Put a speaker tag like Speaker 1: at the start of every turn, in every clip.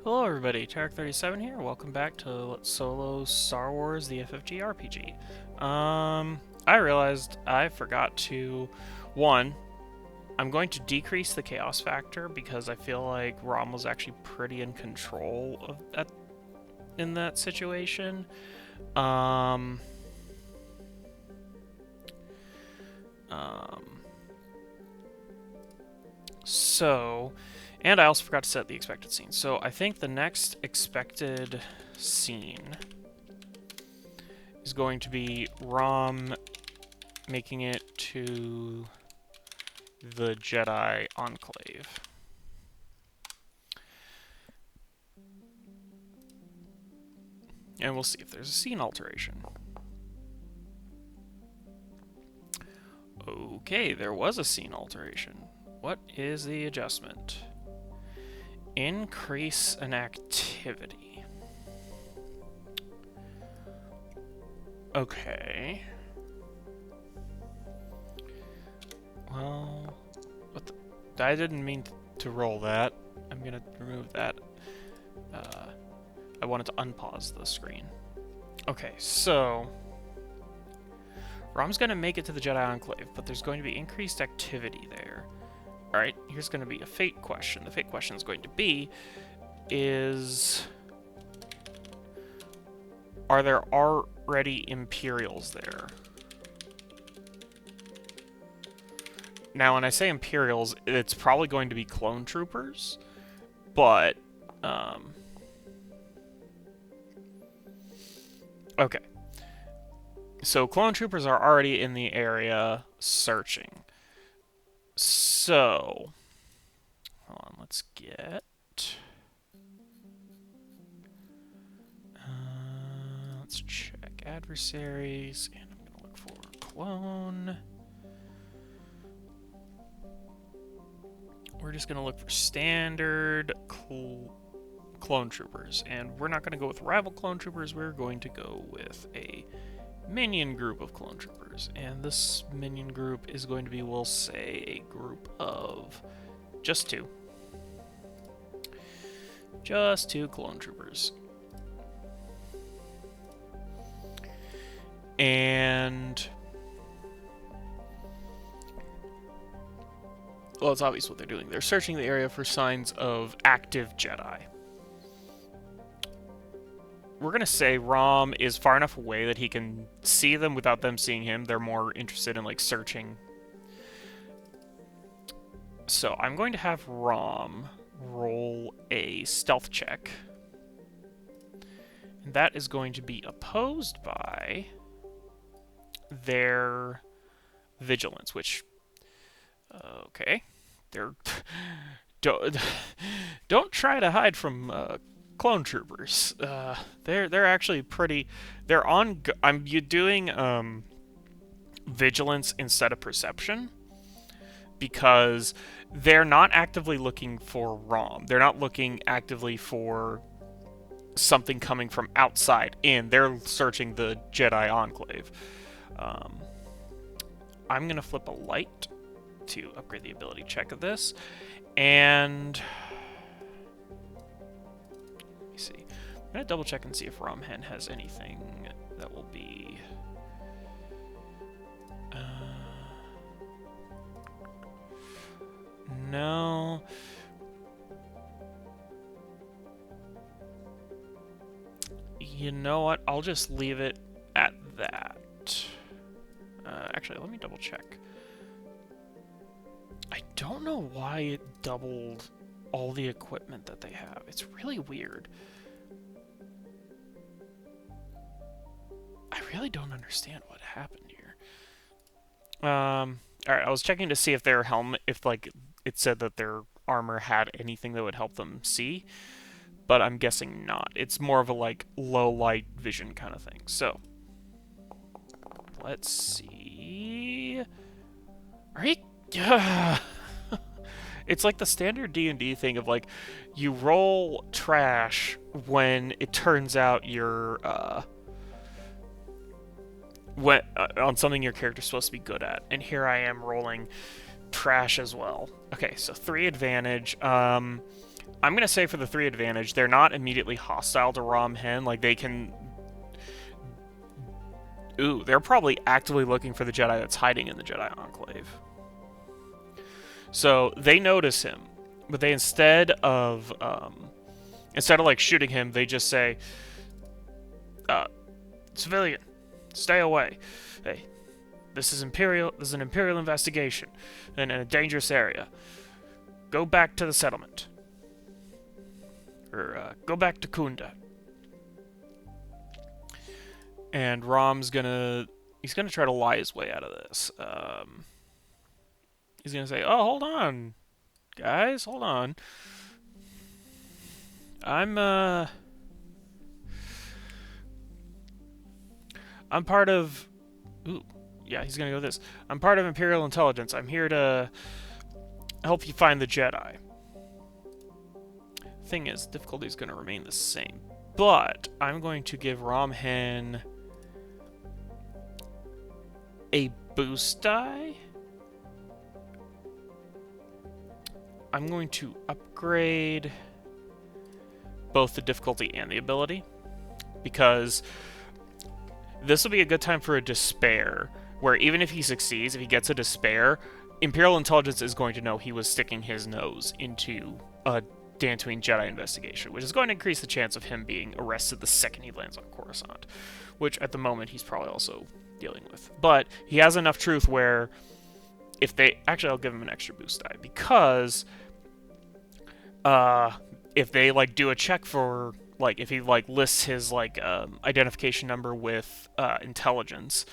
Speaker 1: Hello everybody, Tarek37 here. Welcome back to Let's Solo Star Wars the FFG RPG. I realized I forgot to... One, I'm going to decrease the chaos factor because I feel like Rom was actually pretty in control of in that situation. Um... Um... So... And I also forgot to set the expected scene. So I think the next expected scene is going to be Rom making it to the Jedi Enclave. And we'll see if there's a scene alteration. Okay, there was a scene alteration. What is the adjustment? Increase an activity. Okay. Well, what the, I didn't mean to roll that. I'm gonna remove that. I wanted to unpause the screen. Okay, so Rom's gonna make it to the Jedi Enclave, but there's going to be increased activity there. Alright, here's going to be a fate question. The fate question is going to be, are there already Imperials there? Now, when I say Imperials, it's probably going to be Clone Troopers, but, okay. So, Clone Troopers are already in the area searching. So, hold on, let's get... let's check adversaries, and I'm going to look for clone. We're just going to look for standard clone troopers, and we're not going to go with rival clone troopers, we're going to go with a minion group of clone troopers, and this minion group is going to be, we'll say, a group of just two. Just two clone troopers. And... well, it's obvious what they're doing. They're searching the area for signs of active Jedi. We're going to say Rom is far enough away that he can see them without them seeing him. They're more interested in, like, searching. So I'm going to have Rom roll a stealth check. And that is going to be opposed by their vigilance, which... okay. They're... don't try to hide from... clone troopers. They're actually pretty. They're on. You doing vigilance instead of perception because they're not actively looking for Rom. They're not looking actively for something coming from outside in. They're searching the Jedi Enclave. I'm gonna flip a light to upgrade the ability check of this, and. See. I'm going to double check and see if Rom Hen has anything that will be... no. You know what? I'll just leave it at that. Actually, let me double check. I don't know why it doubled all the equipment that they have. It's really weird. I really don't understand what happened here. Alright, I was checking to see if their helmet, if, like, it said that their armor had anything that would help them see, but I'm guessing not. It's more of a, like, low light vision kind of thing. So, let's see... Are you... It's like the standard D&D thing of, like, you roll trash when it turns out you're, on something your character's supposed to be good at. And here I am rolling trash as well. Okay, so 3 advantage. I'm going to say for the 3 advantage, they're not immediately hostile to Rom Hen. Like, they can... Ooh, they're probably actively looking for the Jedi that's hiding in the Jedi Enclave. So, they notice him. But they, instead of like, shooting him, they just say, civilian, stay away. Hey, this is an Imperial investigation in a dangerous area. Go back to the settlement. Or, go back to Kunda. And Rom's he's gonna try to lie his way out of this. He's gonna say, oh, hold on, guys, hold on. I'm part of... Ooh, yeah, he's gonna go with this. I'm part of Imperial Intelligence. I'm here to help you find the Jedi. Thing is, difficulty is gonna remain the same. But I'm going to give Rom Hen a boost die. I'm going to upgrade both the difficulty and the ability, because this will be a good time for a despair, where even if he succeeds, if he gets a despair, Imperial Intelligence is going to know he was sticking his nose into a Dantooine Jedi investigation, which is going to increase the chance of him being arrested the second he lands on Coruscant, which at the moment he's probably also dealing with. But he has enough truth where if they... Actually, I'll give him an extra boost die, because if they, like, do a check for, like, if he, like, lists his, like, identification number with intelligence,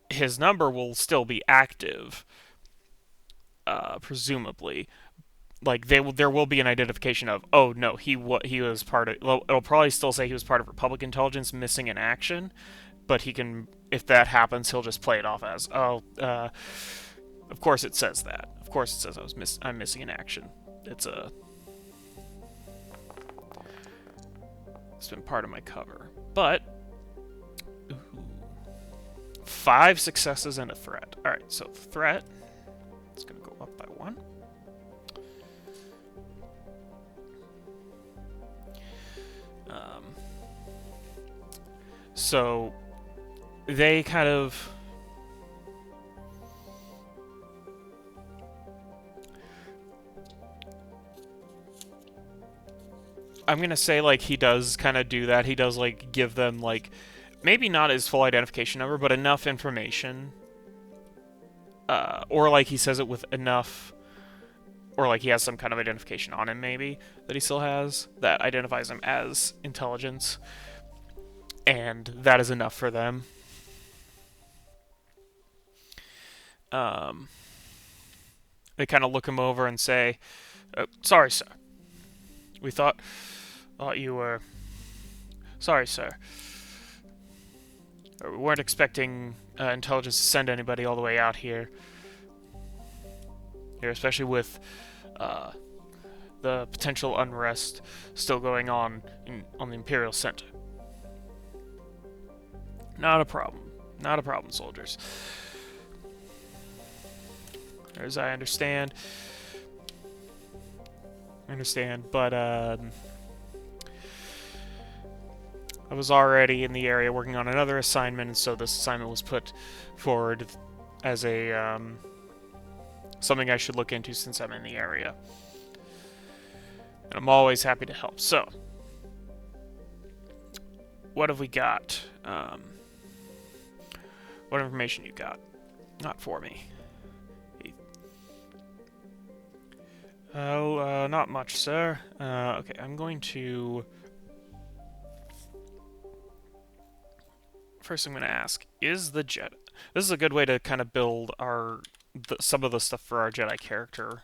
Speaker 1: his number will still be active, presumably. Like, there will be an identification of, oh, no, he was part of... It'll probably still say he was part of Republic Intelligence missing in action, but he can... If that happens, he'll just play it off as, oh, of course it says that. Of course it says I'm missing in action. It's been part of my cover. But... Ooh, 5 successes and a threat. Alright, so threat... It's going to go up by 1. So they kind of... I'm going to say, like, he does kind of do that. He does, like, give them, like, maybe not his full identification number, but enough information. Or, like, he says it with enough... Or, like, he has some kind of identification on him, maybe, that he still has, that identifies him as intelligence. And that is enough for them. They kind of look him over and say, sorry, sir. We thought you were... Sorry, sir. We weren't expecting intelligence to send anybody all the way out here. Especially with the potential unrest still going on the Imperial Center. Not a problem. Not a problem, soldiers. As I understand. But I was already in the area working on another assignment, and so this assignment was put forward as a something I should look into since I'm in the area. And I'm always happy to help. So, what have we got? What information you got? Not for me. Oh, not much, sir. Okay, I'm going to... First I'm going to ask, is the Jedi... This is a good way to kind of build some of the stuff for our Jedi character.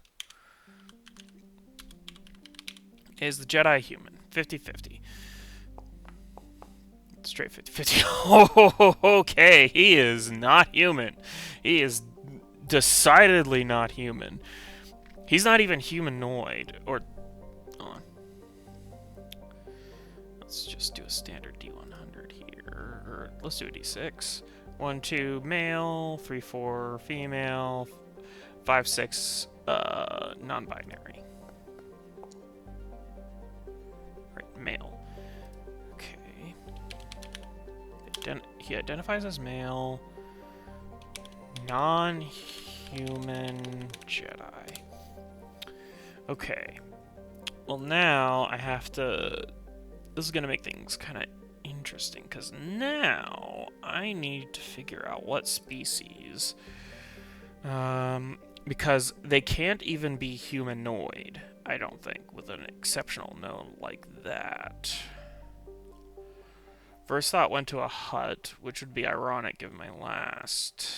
Speaker 1: Is the Jedi human? 50-50. Straight 50-50. Oh, okay, he is not human. He is decidedly not human. He's not even humanoid, or... Let's just do a standard D100 here. Or let's do a D6. 1, 2, male. 3, 4, female. 5, 6, non-binary. he identifies as male, non-human Jedi. Okay. Well, now I have to... This is going to make things kind of interesting, because now I need to figure out what species... because they can't even be humanoid, I don't think, with an exceptional known like that. First thought went to a Hutt, which would be ironic given my last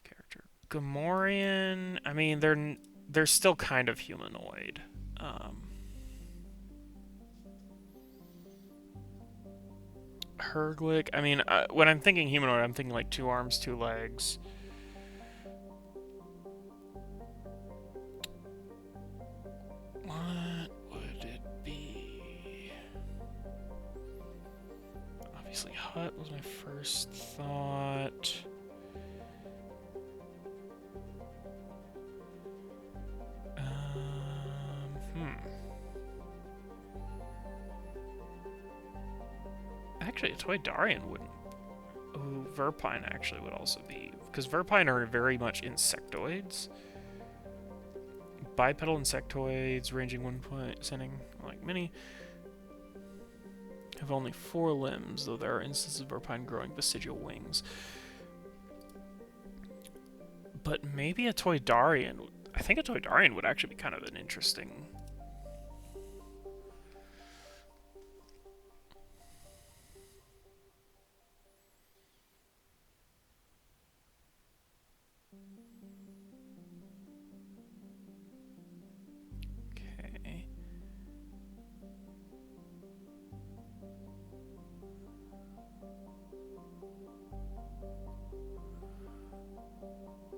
Speaker 1: character. Gamorrean, I mean, they're still kind of humanoid. Herglick, I mean, when I'm thinking humanoid, I'm thinking like 2 arms, 2 legs. What would it be? Obviously, Hutt was my first thought. Actually, a Toydarian wouldn't. Ooh, Verpine actually would also be. Because Verpine are very much insectoids. Bipedal insectoids, ranging 1 point, sending like many. Have only 4 limbs, though there are instances of Verpine growing vestigial wings. But maybe a Toydarian. I think a Toydarian would actually be kind of an interesting. Okay.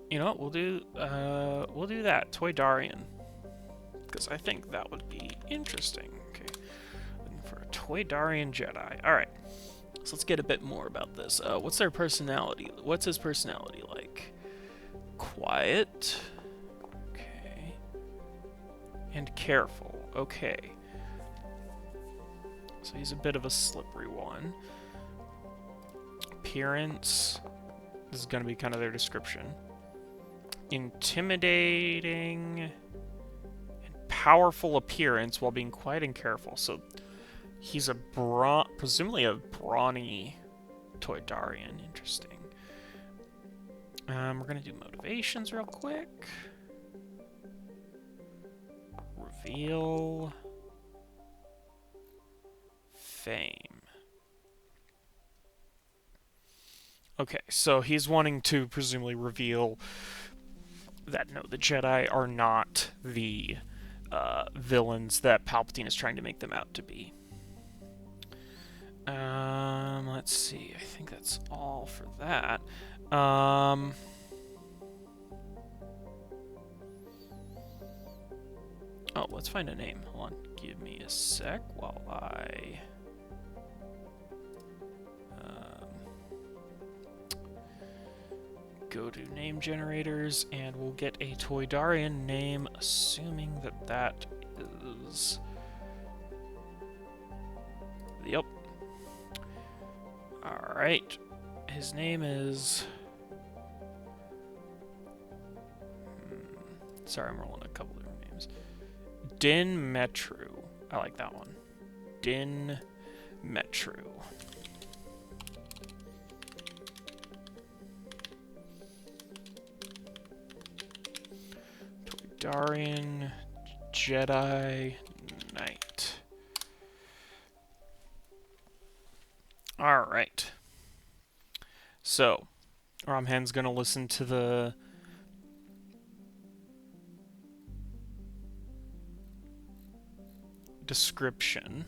Speaker 1: You know what, we'll do that, Toydarian. Because I think that would be interesting. Okay. Looking for a Toydarian Jedi. Alright. So let's get a bit more about this. What's their personality? What's his personality like? Quiet. Okay. And careful. Okay. So he's a bit of a slippery one. Appearance. This is going to be kind of their description. Intimidating and powerful appearance while being quiet and careful. So he's a presumably a brawny Toydarian. Interesting. We're gonna do motivations real quick. Reveal. Fame. Okay, so he's wanting to presumably reveal that, no, the Jedi are not the villains that Palpatine is trying to make them out to be. Let's see. I think that's all for that. Oh, let's find a name. Hold on. Give me a sec while I... go to name generators, and we'll get a Toydarian name, assuming that that is... Yep. Alright. His name is... Sorry, I'm rolling a couple different names. Din Metru. I like that one. Din Metru. Toydarian Jedi Knight. Alright. So, Rom Hen's gonna listen to the description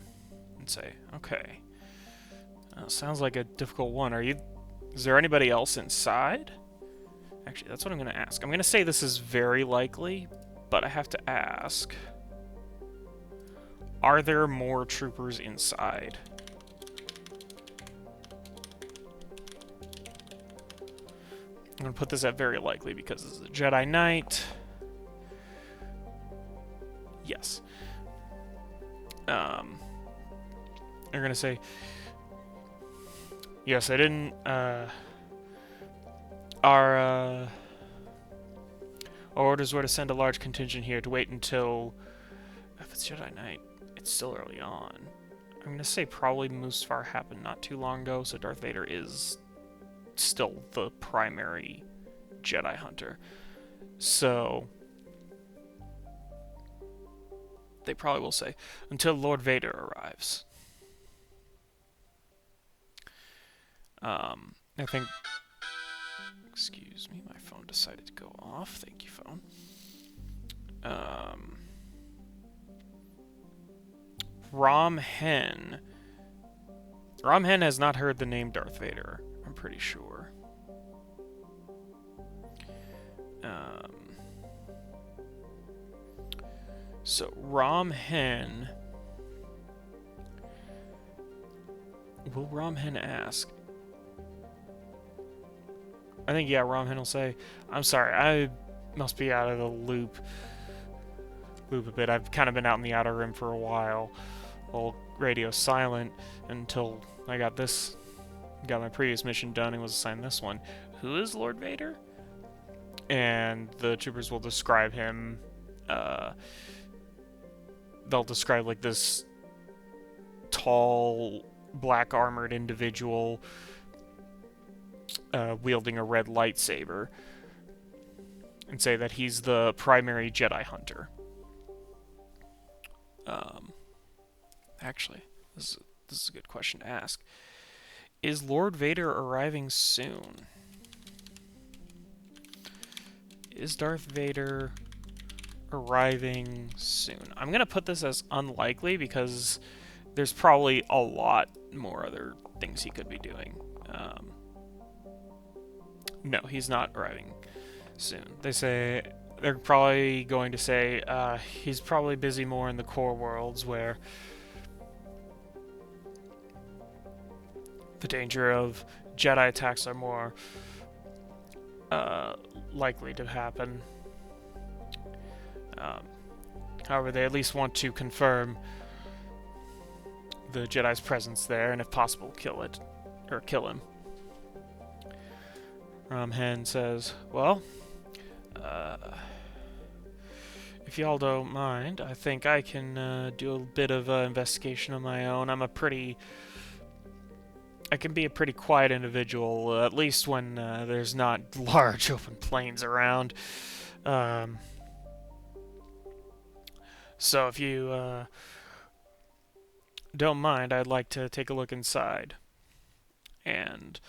Speaker 1: and say, okay, sounds like a difficult one. Is there anybody else inside? Actually, that's what I'm going to ask. I'm going to say this is very likely, but I have to ask, are there more troopers inside? I'm going to put this at very likely because this is a Jedi Knight. Yes. They're going to say, Yes, I didn't, our orders were to send a large contingent here to wait until... If it's Jedi Knight, it's still early on. I'm gonna say probably Mustafar happened not too long ago, so Darth Vader is still the primary Jedi hunter. So... they probably will say, until Lord Vader arrives. I think... Excuse me, my phone decided to go off. Thank you, phone. Rom Hen. Rom Hen has not heard the name Darth Vader, I'm pretty sure. So, Rom Hen... Will Rom Hen ask? I think, yeah, Rom Hen will say, I'm sorry, I must be out of the loop a bit. I've kind of been out in the Outer Rim for a while. Well, radio silent until I got my previous mission done and was assigned this one. Who is Lord Vader? And the troopers will describe him, they'll describe like this tall, black armored individual wielding a red lightsaber, and say that he's the primary Jedi hunter. Actually, this is a good question to ask. Is Lord Vader arriving soon? Is Darth Vader arriving soon? I'm gonna put this as unlikely because there's probably a lot more other things he could be doing. No, he's not arriving soon. They're probably going to say he's probably busy more in the core worlds where the danger of Jedi attacks are more likely to happen. However, they at least want to confirm the Jedi's presence there, and if possible, kill him. Rom Hen says, well, if y'all don't mind, I think I can do a bit of investigation of my own. I can be a pretty quiet individual, at least when there's not large open plains around. So if you don't mind, I'd like to take a look inside. And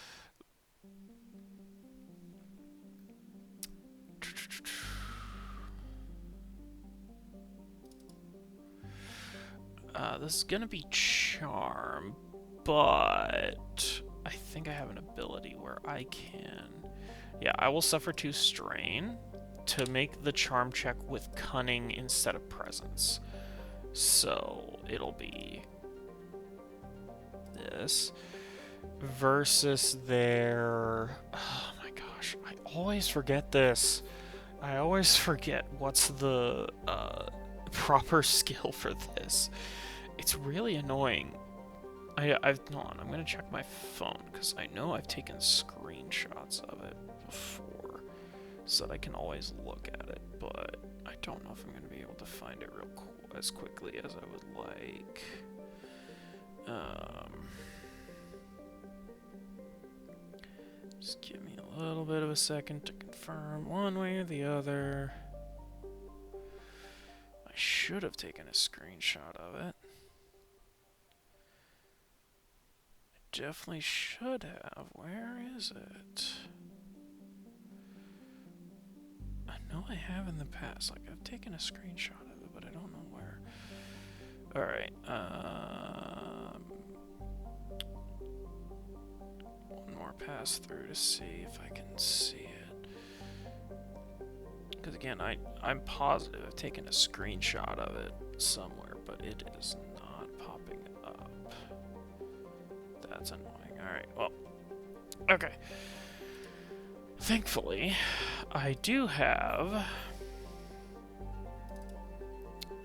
Speaker 1: this is gonna be charm, but I think I have an ability where I can... Yeah, I will suffer 2 strain to make the charm check with cunning instead of presence. So it'll be this versus their... Oh my gosh, I always forget this. I always forget what's the proper skill for this. It's really annoying. Hold on, I'm gonna check my phone because I know I've taken screenshots of it before, so that I can always look at it. But I don't know if I'm gonna be able to find it as quickly as I would like. Just give me a little bit of a second to confirm one way or the other. I should have taken a screenshot of it. Definitely should have. Where is it? I know I have in the past. Like, I've taken a screenshot of it, but I don't know where. Alright, one more pass through to see if I can see it. Because again, I'm positive I've taken a screenshot of it somewhere, but it is not popping up. That's annoying. Alright, well, okay. Thankfully, I do have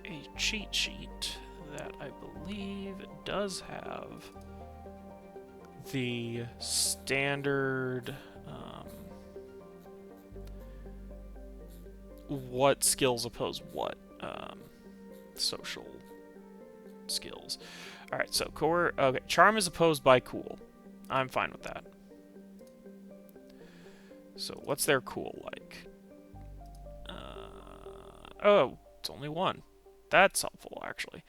Speaker 1: a cheat sheet that I believe does have the standard what skills oppose what social skills. Alright, so okay, charm is opposed by cool. I'm fine with that. So what's their cool like? Oh, it's only one. That's helpful, actually.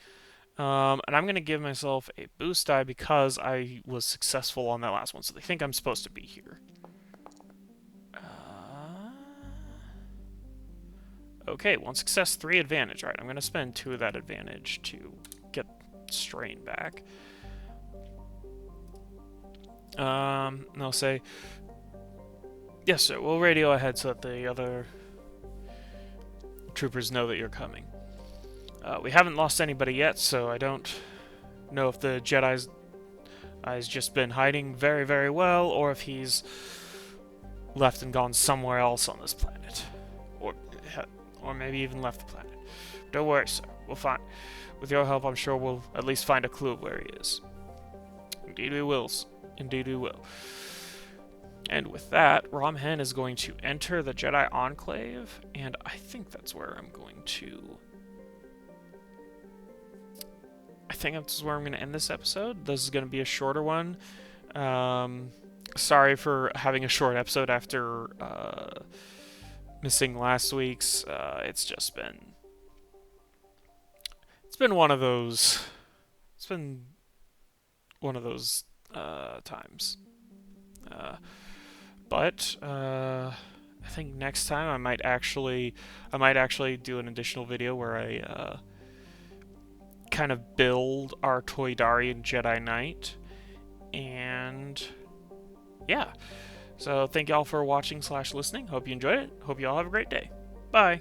Speaker 1: And I'm going to give myself a boost die because I was successful on that last one, so they think I'm supposed to be here. Okay, 1 success, 3 advantage. Alright, I'm going to spend 2 of that advantage to get strain back. And I'll say, yes, sir, we'll radio ahead so that the other troopers know that you're coming. We haven't lost anybody yet, so I don't know if the Jedi's just been hiding very, very well, or if he's left and gone somewhere else on this planet. Or maybe even left the planet. Don't worry, sir. We'll find. With your help, I'm sure we'll at least find a clue of where he is. Indeed we will. Indeed we will. And with that, Rom Hen is going to enter the Jedi Enclave, and I think that's where I'm going to... I think that's where I'm going to end this episode. This is going to be a shorter one. Sorry for having a short episode after missing last week's. It's just been... It's been one of those... It's been one of those times. But I think next time I might actually do an additional video where I kind of build our Toydarian Jedi Knight, and yeah. So thank y'all for watching / listening. Hope you enjoyed it. Hope you all have a great day. Bye.